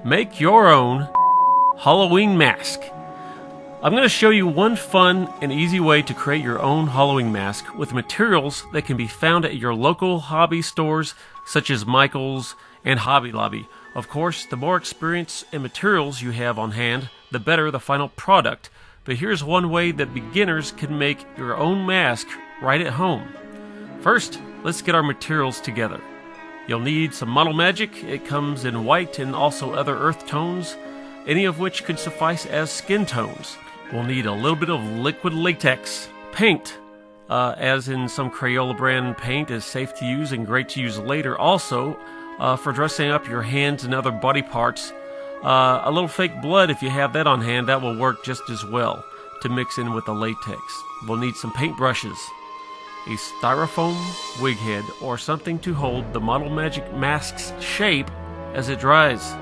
Make your own Halloween mask. I'm going to show you one fun and easy way to create your own Halloween mask with materials that can be found at your local hobby stores such as Michael's and Hobby Lobby. Of course, the more experience and materials you have on hand, the better the final product. But here's one way that beginners can make your own mask right at home. First, let's get our materials together. You'll need some Model Magic. It comes in white and also other earth tones, any of which could suffice as skin tones. We'll need a little bit of liquid latex. Paint, as in some Crayola brand paint, is safe to use and great to use later. Also, for dressing up your hands and other body parts, a little fake blood, if you have that on hand, that will work just as well to mix in with the latex. We'll need some paint brushes, a styrofoam wig head, or something to hold the Model Magic mask's shape as it dries.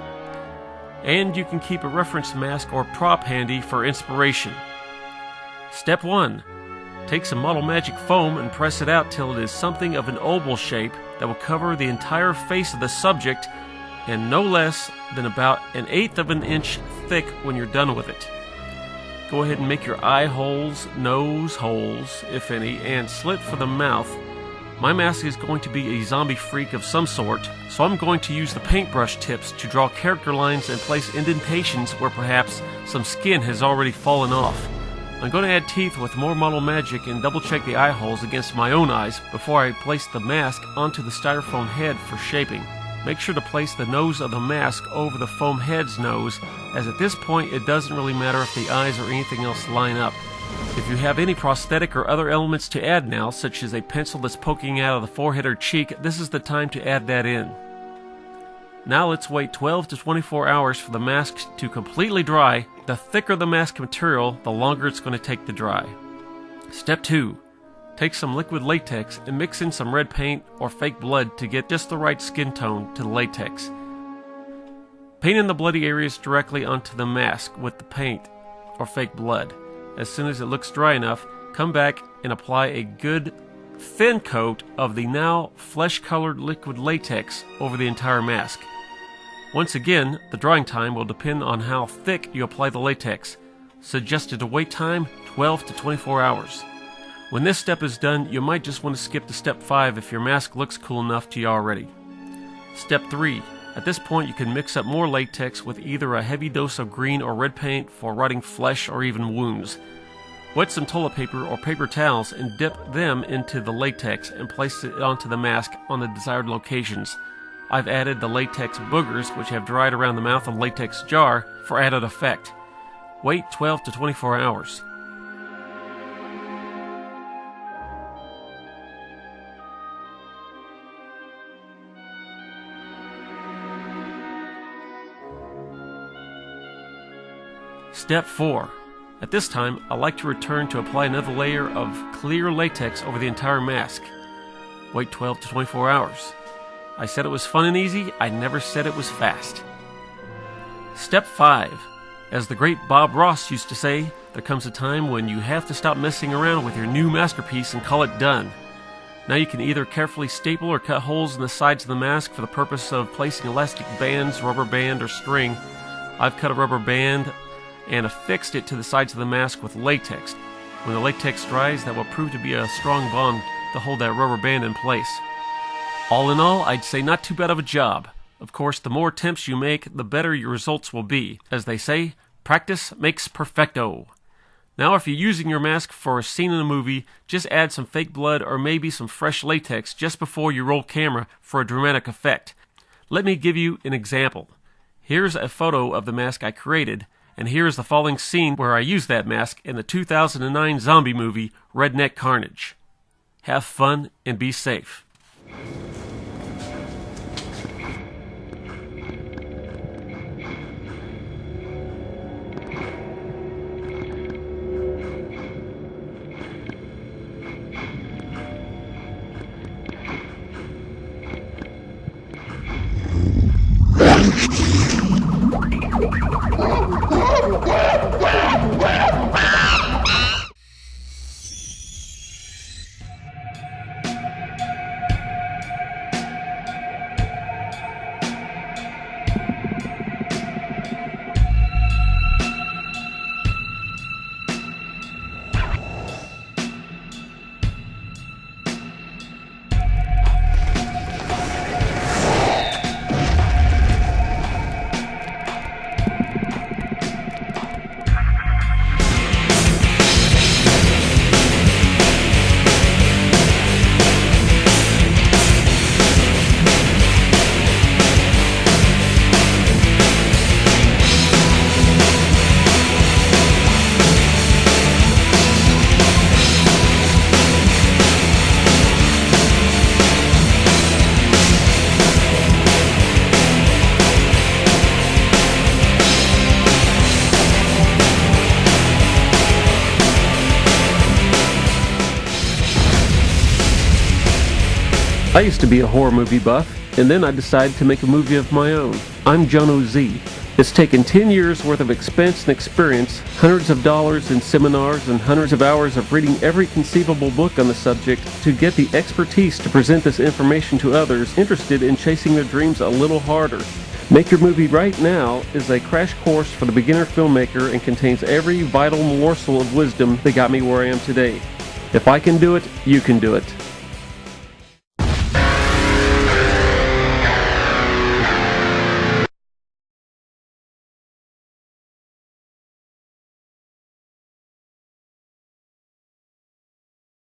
And you can keep a reference mask or prop handy for inspiration. Step 1. Take some Model Magic foam and press it out till it is something of an oval shape that will cover the entire face of the subject and no less than about 1/8 of an inch thick when you're done with it. Go ahead and make your eye holes, nose holes, if any, and slit for the mouth. My mask is going to be a zombie freak of some sort, so I'm going to use the paintbrush tips to draw character lines and place indentations where perhaps some skin has already fallen off. I'm going to add teeth with more Model Magic and double check the eye holes against my own eyes before I place the mask onto the styrofoam head for shaping. Make sure to place the nose of the mask over the foam head's nose, as at this point it doesn't really matter if the eyes or anything else line up. If you have any prosthetic or other elements to add now, such as a pencil that's poking out of the forehead or cheek, this is the time to add that in. Now let's wait 12 to 24 hours for the mask to completely dry. The thicker the mask material, the longer it's going to take to dry. Step 2. Take some liquid latex and mix in some red paint or fake blood to get just the right skin tone to the latex. Paint in the bloody areas directly onto the mask with the paint or fake blood. As soon as it looks dry enough, come back and apply a good thin coat of the now flesh-colored liquid latex over the entire mask. Once again, the drying time will depend on how thick you apply the latex. Suggested wait time, 12 to 24 hours. When this step is done, you might just want to skip to step 5 if your mask looks cool enough to you already. Step 3. At this point, you can mix up more latex with either a heavy dose of green or red paint for rotting flesh or even wounds. Wet some toilet paper or paper towels and dip them into the latex and place it onto the mask on the desired locations. I've added the latex boogers, which have dried around the mouth of the latex jar, for added effect. Wait 12 to 24 hours. Step 4. At this time, I like to return to apply another layer of clear latex over the entire mask. Wait 12 to 24 hours. I said it was fun and easy, I never said it was fast. Step 5. As the great Bob Ross used to say, there comes a time when you have to stop messing around with your new masterpiece and call it done. Now you can either carefully staple or cut holes in the sides of the mask for the purpose of placing elastic bands, rubber band, or string. I've cut a rubber band and affixed it to the sides of the mask with latex. When the latex dries, that will prove to be a strong bond to hold that rubber band in place. All in all, I'd say not too bad of a job. Of course, the more attempts you make, the better your results will be. As they say, practice makes perfecto. Now, if you're using your mask for a scene in a movie, just add some fake blood or maybe some fresh latex just before you roll camera for a dramatic effect. Let me give you an example. Here's a photo of the mask I created, and here is the following scene where I used that mask in the 2009 zombie movie, Redneck Carnage. Have fun and be safe. I used to be a horror movie buff, and then I decided to make a movie of my own. I'm Johnno Z. It's taken 10 years worth of expense and experience, hundreds of dollars in seminars, and hundreds of hours of reading every conceivable book on the subject to get the expertise to present this information to others interested in chasing their dreams a little harder. Make Your Movie Right Now is a crash course for the beginner filmmaker and contains every vital morsel of wisdom that got me where I am today. If I can do it, you can do it.